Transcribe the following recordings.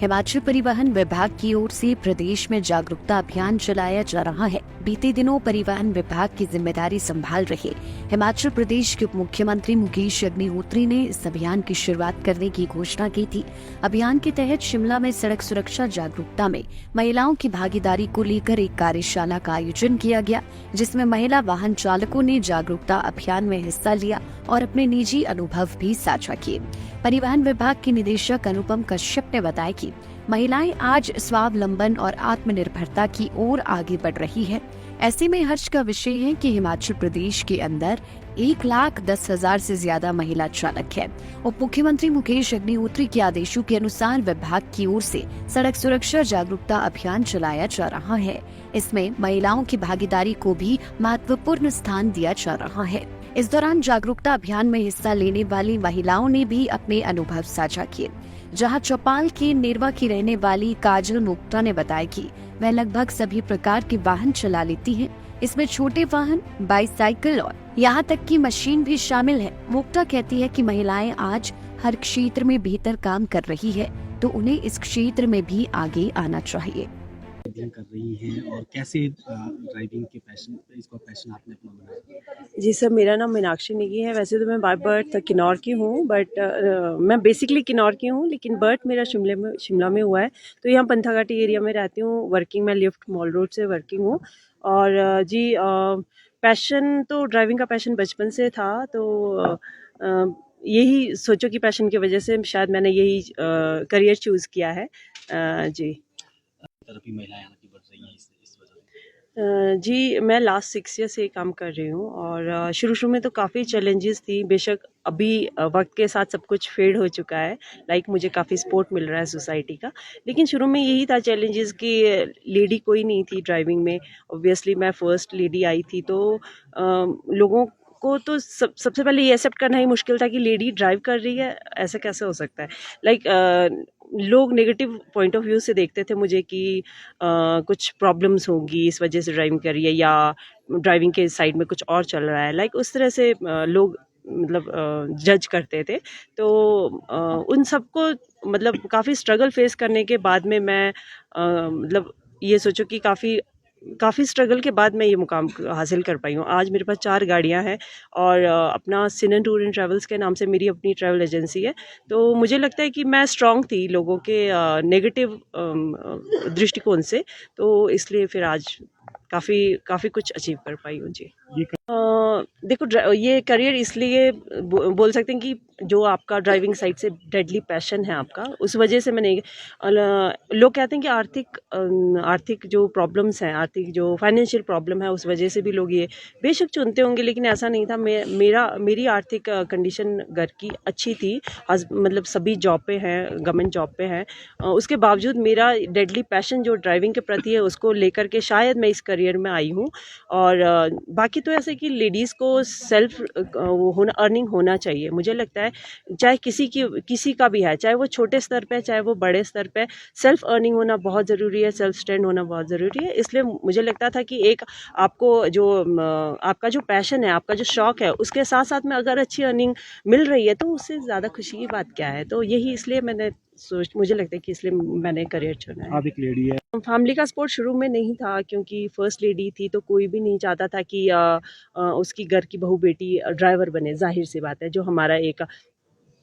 हिमाचल परिवहन विभाग की ओर से प्रदेश में जागरूकता अभियान चलाया जा रहा है। बीते दिनों परिवहन विभाग की जिम्मेदारी संभाल रहे हिमाचल प्रदेश के उप मुख्यमंत्री मुकेश अग्निहोत्री ने इस अभियान की शुरुआत करने की घोषणा की थी। अभियान के तहत शिमला में सड़क सुरक्षा जागरूकता में महिलाओं की भागीदारी को लेकर एक कार्यशाला का आयोजन किया गया, जिसमें महिला वाहन चालकों ने जागरूकता अभियान में हिस्सा लिया और अपने निजी अनुभव भी साझा किए। परिवहन विभाग के निदेशक अनुपम कश्यप ने बताया कि महिलाएं आज स्वावलंबन और आत्मनिर्भरता की ओर आगे बढ़ रही है। ऐसे में हर्ष का विषय है कि हिमाचल प्रदेश के अंदर 1,10,000 से ज्यादा महिला चालक है। उप मुख्यमंत्री मुकेश अग्निहोत्री के आदेशों के अनुसार विभाग की ओर से सड़क सुरक्षा जागरूकता अभियान चलाया जा रहा है। इसमें महिलाओं की भागीदारी को भी महत्वपूर्ण स्थान दिया जा रहा है। इस दौरान जागरूकता अभियान में हिस्सा लेने वाली महिलाओं ने भी अपने अनुभव साझा किए। जहां चौपाल के नेरवा की रहने वाली काजल मुक्ता ने बताया कि वह लगभग सभी प्रकार के वाहन चला लेती हैं। इसमें छोटे वाहन, बाईसाइकिल और यहाँ तक की मशीन भी शामिल है। मुक्ता कहती है कि महिलाएं आज हर क्षेत्र में बेहतर काम कर रही है, तो उन्हें इस क्षेत्र में भी आगे आना चाहिए। कर रही हैं और कैसे ड्राइविंग के पैशन आपने अपना बनाया? जी सर, मेरा नाम मीनाक्षी नेगी है। वैसे तो मैं बाय बर्थ किन्नौर की हूँ, बट मैं बेसिकली किन्नौर की हूँ, लेकिन बर्थ मेरा शिमला में हुआ है। तो यहाँ पंथाघाटी एरिया में रहती हूँ। वर्किंग मैं लिफ्ट मॉल रोड से वर्किंग हूँ। और जी पैशन तो ड्राइविंग का पैशन बचपन से था। तो यही सोचो कि पैशन की वजह से शायद मैंने यही करियर चूज़ किया है। जी तरफ ही महिलाएं आगे बढ़ रही हैं इस वजह से। जी मैं लास्ट 6 ईयर से काम कर रही हूँ और शुरू में तो काफ़ी चैलेंजेस थी। बेशक अभी वक्त के साथ सब कुछ फेड हो चुका है। लाइक मुझे काफ़ी सपोर्ट मिल रहा है सोसाइटी का, लेकिन शुरू में यही था चैलेंजेस कि लेडी कोई नहीं थी ड्राइविंग में। ऑब्वियसली मैं फर्स्ट लेडी आई थी, तो लोगों को तो सबसे पहले ये एक्सेप्ट करना ही मुश्किल था कि लेडी ड्राइव कर रही है, ऐसा कैसे हो सकता है। लाइक लोग नेगेटिव पॉइंट ऑफ व्यू से देखते थे मुझे कि कुछ प्रॉब्लम्स होंगी इस वजह से ड्राइविंग कर रही है, या ड्राइविंग के साइड में कुछ और चल रहा है। लाइक उस तरह से लोग मतलब जज करते थे। तो उन सबको मतलब काफ़ी स्ट्रगल फेस करने के बाद में मैं मतलब ये सोचो कि काफ़ी स्ट्रगल के बाद मैं ये मुकाम हासिल कर पाई हूँ। आज मेरे पास 4 गाड़ियाँ हैं और अपना सिनन टूर एंड ट्रैवल्स के नाम से मेरी अपनी ट्रैवल एजेंसी है। तो मुझे लगता है कि मैं स्ट्रॉन्ग थी लोगों के नेगेटिव दृष्टिकोण से, तो इसलिए फिर आज काफ़ी कुछ अचीव कर पाई हूँ। जी देखो, ये करियर इसलिए बोल सकते हैं कि जो आपका ड्राइविंग साइड से डेडली पैशन है आपका, उस वजह से मैंने लोग कहते हैं कि आर्थिक जो प्रॉब्लम्स हैं, आर्थिक जो फाइनेंशियल प्रॉब्लम है, उस वजह से भी लोग ये बेशक चुनते होंगे, लेकिन ऐसा नहीं था। मेरी आर्थिक कंडीशन घर की अच्छी थी। मतलब सभी जॉब पे हैं, गवर्नमेंट जॉब पे हैं। उसके बावजूद मेरा डेडली पैशन जो ड्राइविंग के प्रति है, उसको लेकर के शायद मैं इस करियर में आई हूँ। और बाकी तो ऐसे कि लेडीज़ को सेल्फ अर्निंग होना चाहिए। मुझे लगता है चाहे किसी का भी है, चाहे वो छोटे स्तर पे, चाहे वो बड़े स्तर पे, सेल्फ अर्निंग होना बहुत ज़रूरी है, सेल्फ स्टैंड होना बहुत ज़रूरी है। इसलिए मुझे लगता था कि एक आपको जो आपका जो पैशन है, आपका जो शौक़ है, उसके साथ साथ में अगर अच्छी अर्निंग मिल रही है तो उससे ज़्यादा खुशी की बात क्या है। तो यही इसलिए मुझे लगता है कि इसलिए मैंने करियर चुना है। आप एक लेडी है। फैमिली का सपोर्ट शुरू में नहीं था, क्योंकि फर्स्ट लेडी थी, तो कोई भी नहीं चाहता था कि उसकी घर की बहू बेटी ड्राइवर बने। जाहिर सी बात है, जो हमारा एक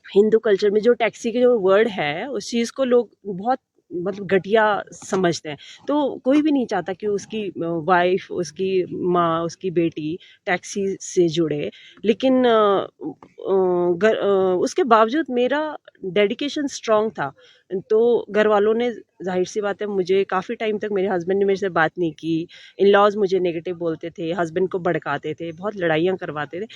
हिंदू कल्चर में जो टैक्सी के जो वर्ड है, उस चीज़ को लोग बहुत मतलब घटिया समझते हैं। तो कोई भी नहीं चाहता कि उसकी वाइफ, उसकी माँ, उसकी बेटी टैक्सी से जुड़े। लेकिन उसके बावजूद मेरा डेडिकेशन स्ट्रॉन्ग था। तो घर वालों ने, जाहिर सी बात है, मुझे काफ़ी टाइम तक मेरे हस्बैंड ने मेरे से बात नहीं की। इन लॉज मुझे नेगेटिव बोलते थे, हस्बैंड को भड़काते थे, बहुत लड़ाइयाँ करवाते थे।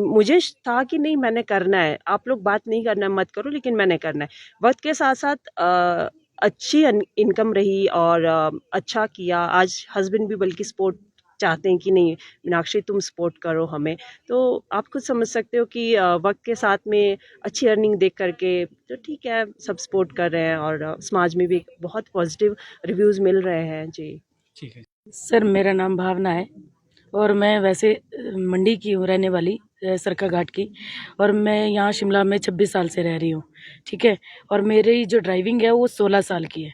मुझे था कि नहीं, मैंने करना है। आप लोग बात नहीं करना मत करो, लेकिन मैंने करना है। वक्त के साथ साथ अच्छी इनकम रही और अच्छा किया। आज हस्बैंड भी बल्कि सपोर्ट चाहते हैं कि नहीं मीनाक्षी, तुम सपोर्ट करो हमें। तो आप खुद समझ सकते हो कि वक्त के साथ में अच्छी अर्निंग देख करके तो ठीक है, सब सपोर्ट कर रहे हैं और समाज में भी बहुत पॉजिटिव रिव्यूज़ मिल रहे हैं। जी ठीक है सर, मेरा नाम भावना है और मैं वैसे मंडी की हूँ, रहने वाली सरका घाट की। और मैं यहाँ शिमला में 26 साल से रह रही हूँ, ठीक है। और मेरी जो ड्राइविंग है वो 16 साल की है।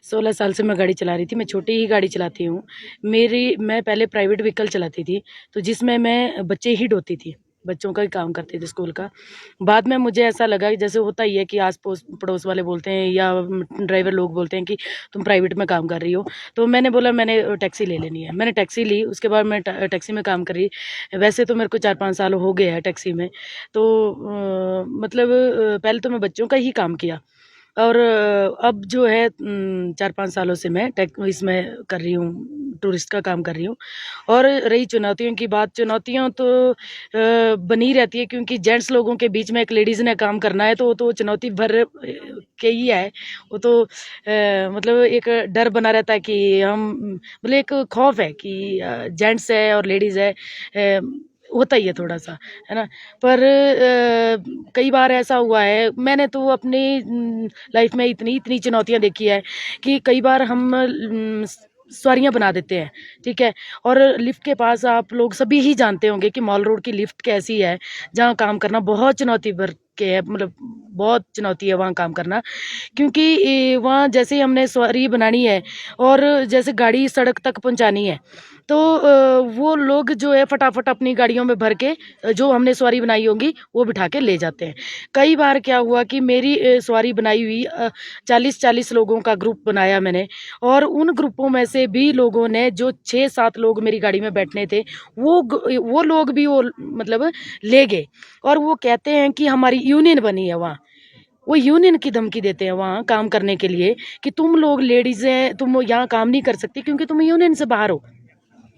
16 साल से मैं गाड़ी चला रही थी। मैं छोटी ही गाड़ी चलाती हूँ। मैं पहले प्राइवेट व्हीकल चलाती थी, तो जिसमें मैं बच्चे ही ढोती थी, बच्चों का ही काम करती थी स्कूल का। बाद में मुझे ऐसा लगा कि जैसे होता ही है कि आस पड़ोस वाले बोलते हैं या ड्राइवर लोग बोलते हैं कि तुम प्राइवेट में काम कर रही हो, तो मैंने बोला मैंने टैक्सी ले लेनी है। मैंने टैक्सी ली, उसके बाद मैं टैक्सी में काम कर रही। वैसे तो मेरे को 4-5 साल हो गए हैं टैक्सी में। तो मतलब पहले तो मैं बच्चों का ही काम किया, और अब जो है 4-5 सालों से मैं इसमें कर रही हूँ, टूरिस्ट का काम कर रही हूँ। और रही चुनौतियों की बात, चुनौतियाँ तो बनी रहती है, क्योंकि जेंट्स लोगों के बीच में एक लेडीज़ ने काम करना है, तो वो तो चुनौती भर के ही है। वो तो मतलब एक डर बना रहता है कि हम, मतलब एक खौफ है कि जेंट्स है और लेडीज़ है, होता ही है थोड़ा सा, है ना। पर कई बार ऐसा हुआ है, मैंने तो अपनी लाइफ में इतनी इतनी चुनौतियाँ देखी है कि कई बार हम सवारियाँ बना देते हैं, ठीक है। और लिफ्ट के पास आप लोग सभी ही जानते होंगे कि मॉल रोड की लिफ्ट कैसी है, जहाँ काम करना बहुत चुनौती भर के है, मतलब बहुत चुनौती है वहाँ काम करना। क्योंकि वहाँ जैसे ही हमने सवारी बनानी है और जैसे गाड़ी सड़क तक पहुँचानी है, तो वो लोग जो है फटाफट अपनी गाड़ियों में भर के जो हमने सवारी बनाई होगी वो बिठा के ले जाते हैं। कई बार क्या हुआ कि मेरी सवारी बनाई हुई 40-40 लोगों का ग्रुप बनाया मैंने, और उन ग्रुपों में से भी लोगों ने, जो 6-7 लोग मेरी गाड़ी में बैठने थे, वो लोग भी वो मतलब ले गए। और वो कहते हैं कि हमारी यूनियन बनी है वहाँ। वो यूनियन की धमकी देते हैं वहाँ काम करने के लिए कि तुम लोग लेडीज हैं, तुम यहाँ काम नहीं कर सकती क्योंकि तुम यूनियन से बाहर हो,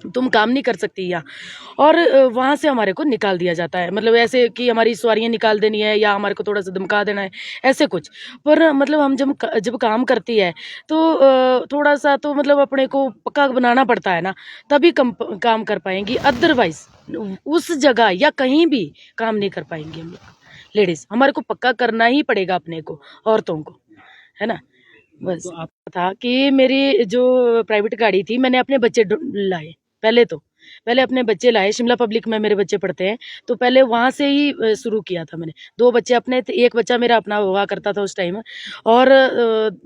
तुम काम नहीं कर सकती यहाँ। और वहाँ से हमारे को निकाल दिया जाता है, मतलब ऐसे कि हमारी सवारियाँ निकाल देनी है या हमारे को थोड़ा सा धमका देना है, ऐसे कुछ। पर मतलब हम जब काम करती है तो थोड़ा सा तो मतलब अपने को पक्का बनाना पड़ता है ना, तभी काम कर पाएंगी। अदरवाइज उस जगह या कहीं भी काम नहीं कर पाएंगी हम लोग लेडीज। हमारे को पक्का करना ही पड़ेगा अपने को, औरतों को, है ना। बस तो आप था कि मेरी जो प्राइवेट गाड़ी थी, मैंने अपने बच्चे लाए। पहले अपने बच्चे लाए, शिमला पब्लिक में मेरे बच्चे पढ़ते हैं, तो पहले वहाँ से ही शुरू किया था मैंने। 2 बच्चे अपने थे, 1 बच्चा मेरा अपना हुआ करता था उस टाइम, और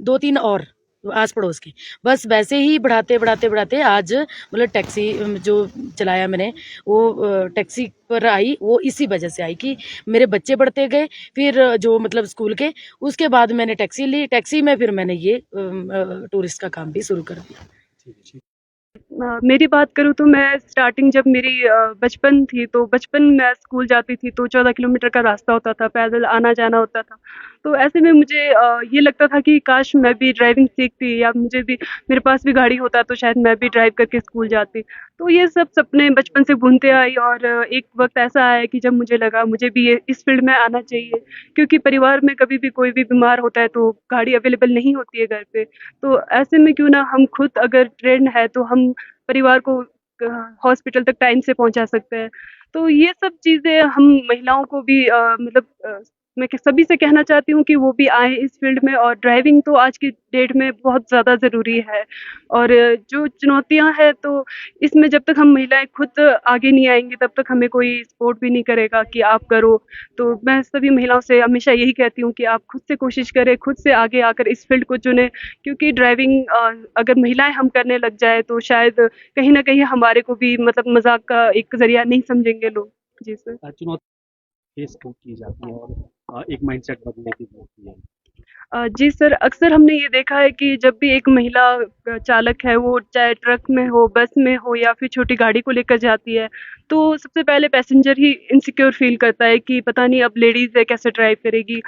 2-3 और आस पड़ोस के। बस वैसे ही बढ़ाते आज मतलब टैक्सी जो चलाया मैंने, वो टैक्सी पर आई, वो इसी वजह से आई कि मेरे बच्चे बढ़ते गए, फिर जो मतलब स्कूल के, उसके बाद मैंने टैक्सी ली। टैक्सी में फिर मैंने ये टूरिस्ट का काम भी शुरू कर दिया। ठीक है। मेरी बात करूँ तो मैं स्टार्टिंग जब मेरी बचपन थी, तो बचपन मैं स्कूल जाती थी तो 14 किलोमीटर का रास्ता होता था, पैदल आना-जाना होता था। तो ऐसे में मुझे ये लगता था कि काश मैं भी ड्राइविंग सीखती या मुझे भी, मेरे पास भी गाड़ी होता तो शायद मैं भी ड्राइव करके स्कूल जाती। तो ये सब सपने बचपन से बुनते आई, और एक वक़्त ऐसा आया कि जब मुझे लगा मुझे भी ये इस फ़ील्ड में आना चाहिए, क्योंकि परिवार में कभी भी कोई भी बीमार होता है तो गाड़ी अवेलेबल नहीं होती है घर पे। तो ऐसे में क्यों ना हम खुद अगर ट्रेन्ड है तो हम परिवार को हॉस्पिटल तक टाइम से पहुंचा सकते हैं। तो ये सब चीज़ें हम महिलाओं को भी मतलब मैं सभी से कहना चाहती हूँ कि वो भी आए इस फील्ड में, और ड्राइविंग तो आज की डेट में बहुत ज़्यादा ज़रूरी है। और जो चुनौतियाँ हैं तो इसमें जब तक हम महिलाएं खुद आगे नहीं आएंगी तब तक हमें कोई सपोर्ट भी नहीं करेगा कि आप करो। तो मैं सभी महिलाओं से हमेशा यही कहती हूँ कि आप खुद से कोशिश करें, खुद से आगे आकर इस फील्ड को चुनें, क्योंकि ड्राइविंग अगर महिलाएं हम करने लग जाए तो शायद कहीं न कहीं हमारे को भी मतलब मज़ाक का एक ज़रिया नहीं समझेंगे लोग। जी सर। चुनौती फेस को की जाती है और एक माइंडसेट बदलने की होती है। जी सर, अक्सर हमने ये देखा है कि जब भी एक महिला चालक है, वो चाहे ट्रक में हो, बस में हो या फिर छोटी गाड़ी को लेकर जाती है, तो सबसे पहले पैसेंजर ही इनसिक्योर फ़ील करता है कि पता नहीं अब लेडीज़ है कैसे ड्राइव करेगी।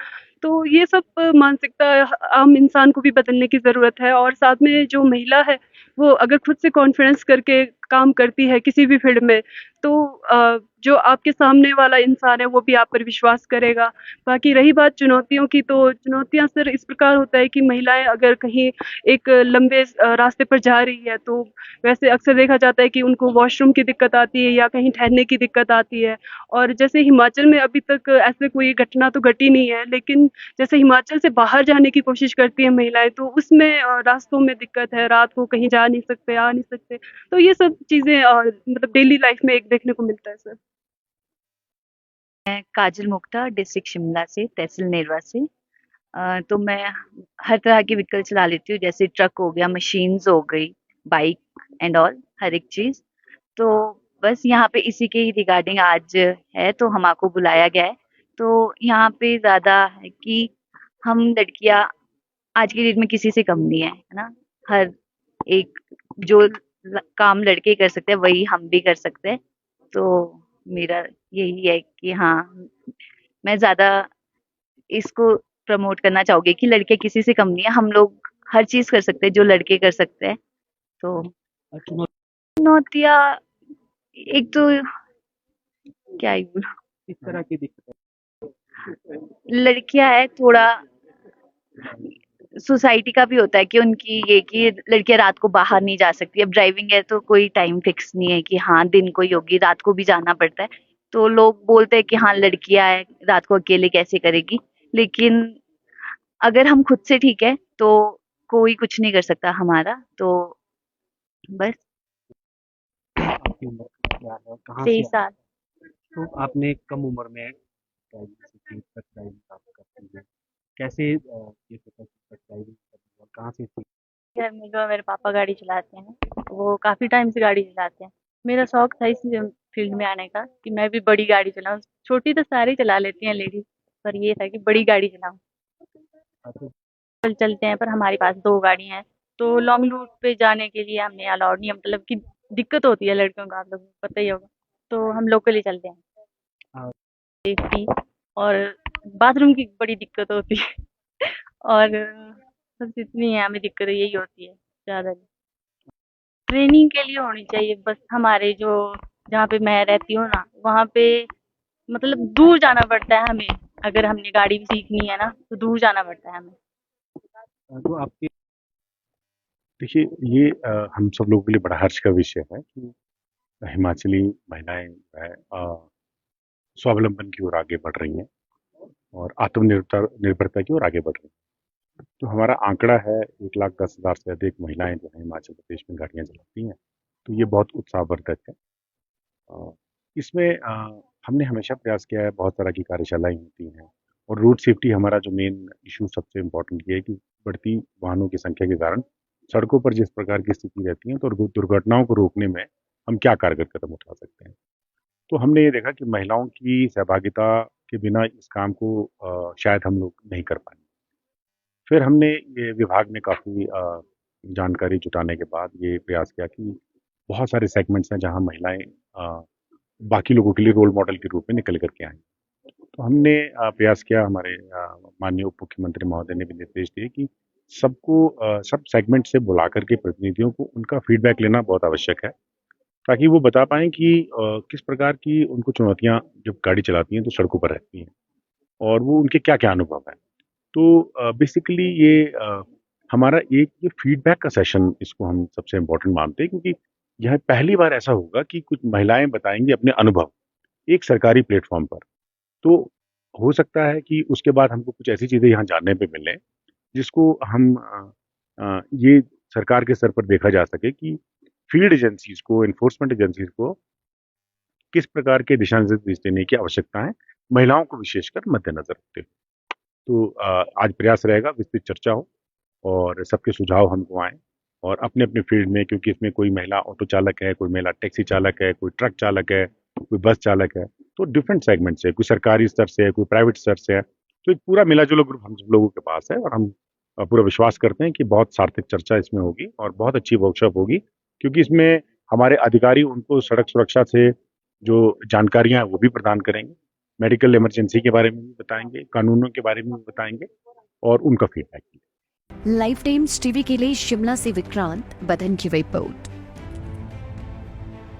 तो ये सब मानसिकता आम इंसान को भी बदलने की ज़रूरत है, और साथ में जो महिला है, वो अगर खुद से कॉन्फिडेंस करके काम करती है किसी भी फ़ील्ड में, तो जो आपके सामने वाला इंसान है वो भी आप पर विश्वास करेगा। बाकी रही बात चुनौतियों की, तो चुनौतियाँ सर इस प्रकार होता है कि महिलाएँ अगर कहीं एक लंबे रास्ते पर जा रही है, तो वैसे अक्सर देखा जाता है कि उनको वॉशरूम की दिक्कत आती है या कहीं ठहरने की दिक्कत आती है। और जैसे हिमाचल में अभी तक ऐसे कोई घटना तो घटी नहीं है, लेकिन जैसे हिमाचल से बाहर जाने की कोशिश करती हैं महिलाएँ, तो उसमें रास्तों में दिक्कत है, रात को कहीं जा नहीं सकते, आ नहीं सकते। तो ये सब चीज़ें मतलब डेली लाइफ में एक देखने को मिलता है सर। मैं काजल मुक्ता डिस्ट्रिक्ट शिमला से, तहसील नेरवा से। तो मैं हर तरह की व्हीकल चला लेती हूँ, जैसे ट्रक हो गया, मशीन्स हो गई, बाइक एंड ऑल, हर एक चीज़। तो बस यहाँ पे इसी के ही रिगार्डिंग आज है, तो हमको बुलाया गया है। तो यहाँ पे ज़्यादा है कि हम लड़कियाँ आज की डेट में किसी से कम नहीं है, है ना? हर एक जो काम लड़के कर सकते हैं वही हम भी कर सकते हैं। तो मेरा यही है कि हाँ, मैं ज़्यादा इसको प्रमोट करना चाहूँगी कि लड़के किसी से कम नहीं है, हम लोग हर चीज़ कर सकते हैं जो लड़के कर सकते हैं। तो चुनौतियाँ एक तो क्या ही बोलूं, किस तरह की दिक्कत लड़कियां है, थोड़ा सोसाइटी का भी होता है कि उनकी ये कि लड़कियां रात को बाहर नहीं जा सकती। अब ड्राइविंग है तो कोई टाइम फिक्स नहीं है कि हाँ दिन को ही होगी, रात को भी जाना पड़ता है। तो लोग बोलते हैं कि हाँ लड़कियां है, रात को अकेले कैसे करेगी। लेकिन अगर हम खुद से ठीक है तो कोई कुछ नहीं कर सकता हमारा। तो बस आपकी उम्र क्या है, कहाँ से 23 साल। तो आपने कम उम्र में ड्राइविंग सीखी, ट्रक ड्राइविंग आप करती हैं, कैसे ये सोचा कि ट्रक ड्राइविंग करनी और कहाँ से सीखी? घर में जो मेरे पापा गाड़ी चलाते हैं, वो काफी टाइम से गाड़ी चलाते हैं। मेरा शौक था इस फील्ड में आने का कि मैं भी बड़ी गाड़ी चलाऊं। छोटी तो सारी चला लेती हैं लेडीज, पर ये था कि बड़ी गाड़ी चलाऊं। आपको कल चलते हैं, पर हमारे पास 2 गाड़ी हैं। तो लॉन्ग रूट पे जाने के लिए हमें अलाउड नहीं है, मतलब कि दिक्कत होती है लड़कियों का, आप लोगों को पता ही होगा। तो हम लोकल ही चलते हैं। हाँ। सेफ्टी और बाथरूम की बड़ी दिक्कत होती है और बस इतनी है, हमें दिक्कत यही होती है ज़्यादा। ट्रेनिंग के लिए होनी चाहिए बस। हमारे जो जहाँ पे मैं रहती हूँ ना, वहाँ पे मतलब दूर जाना पड़ता है हमें। अगर हमने गाड़ी भी सीखनी है ना तो दूर जाना पड़ता है हमें। तो आपके देखिए, ये हम सब लोगों के लिए बड़ा हर्ष का विषय है कि हिमाचली महिलाएं जो है स्वावलंबन की ओर आगे बढ़ रही हैं और निर्भरता की ओर आगे बढ़ रही हैं। तो हमारा आंकड़ा है 1,10,000 से अधिक महिलाएं जो है हिमाचल प्रदेश में गाड़ियां चलाती हैं। तो ये बहुत उत्साहवर्धक है। इसमें हमने हमेशा प्रयास किया है, बहुत तरह की कार्यशालाएं होती हैं और रोड सेफ्टी हमारा जो मेन इशू सबसे इम्पोर्टेंट ये है कि बढ़ती वाहनों की संख्या के कारण सड़कों पर जिस प्रकार की स्थिति रहती है, तो दुर्घटनाओं को रोकने में हम क्या कारगर कदम उठा सकते हैं। तो हमने ये देखा कि महिलाओं की सहभागिता के बिना इस काम को शायद हम लोग नहीं कर पाएंगे। फिर हमने ये विभाग में काफ़ी जानकारी जुटाने के बाद ये प्रयास किया कि बहुत सारे सेगमेंट्स हैं जहां महिलाएं बाकी लोगों के लिए रोल मॉडल के रूप में निकल करके आए। तो हमने प्रयास किया, हमारे माननीय उप मुख्यमंत्री महोदय ने भी निर्देश दिए कि सबको सब सेगमेंट से बुला करके प्रतिनिधियों को उनका फीडबैक लेना बहुत आवश्यक है, ताकि वो बता पाएँ कि किस प्रकार की उनको चुनौतियाँ जब गाड़ी चलाती हैं तो सड़कों पर रहती हैं और वो उनके क्या-क्या अनुभव हैं। तो बेसिकली ये हमारा एक ये फीडबैक का सेशन, इसको हम सबसे इम्पोर्टेंट मानते हैं, क्योंकि यह पहली बार ऐसा होगा कि कुछ महिलाएं बताएंगी अपने अनुभव एक सरकारी प्लेटफॉर्म पर। तो हो सकता है कि उसके बाद हमको कुछ ऐसी चीज़ें यहाँ जानने पे मिलें जिसको हम ये सरकार के स्तर पर देखा जा सके कि फील्ड एजेंसीज को, एनफोर्समेंट एजेंसीज को किस प्रकार के दिशा निर्देश देने की आवश्यकता है, महिलाओं को विशेषकर मद्देनजर रखते हुए। तो आज प्रयास रहेगा विस्तृत चर्चा हो और सबके सुझाव हमको आए और अपने अपने फील्ड में, क्योंकि इसमें कोई महिला ऑटो चालक है, कोई महिला टैक्सी चालक है, कोई ट्रक चालक है, कोई बस चालक है, तो डिफरेंट सेगमेंट से, कोई सरकारी स्तर से है, कोई प्राइवेट स्तर से है। तो एक पूरा मिला जुला ग्रुप हम सब लोगों के पास है और हम पूरा विश्वास करते हैं कि बहुत सार्थक चर्चा इसमें होगी और बहुत अच्छी वर्कशॉप होगी, क्योंकि इसमें हमारे अधिकारी उनको सड़क सुरक्षा से जो जानकारियां हैं वो भी प्रदान करेंगे, मेडिकल इमरजेंसी के बारे में भी बताएंगे, कानूनों के बारे में भी बताएंगे और उनका फीडबैक भी। लाइफ टाइम्स टीवी के लिए शिमला से विक्रांत बदन की रिपोर्ट।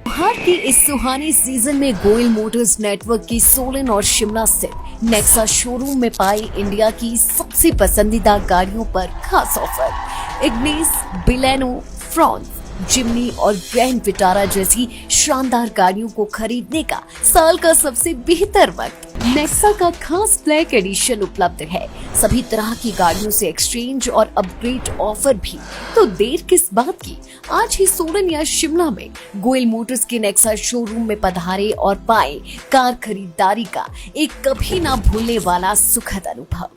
त्योहार की इस सुहानी सीजन में गोयल मोटर्स नेटवर्क की सोलन और शिमला स्थित नेक्सा शोरूम में पाई इंडिया की सबसे पसंदीदा गाड़ियों पर खास ऑफर। इग्निस, बिलेनो, फ्रॉन्स, जिमनी और ग्रैंड विटारा जैसी शानदार गाड़ियों को खरीदने का साल का सबसे बेहतर वक्त। नेक्सा का खास ब्लैक एडिशन उपलब्ध है। सभी तरह की गाड़ियों से एक्सचेंज और अपग्रेड ऑफर भी। तो देर किस बात की, आज ही सोलन या शिमला में गोयल मोटर्स के नेक्सा शोरूम में पधारे और पाए कार खरीदारी का एक कभी ना भूलने वाला सुखद अनुभव।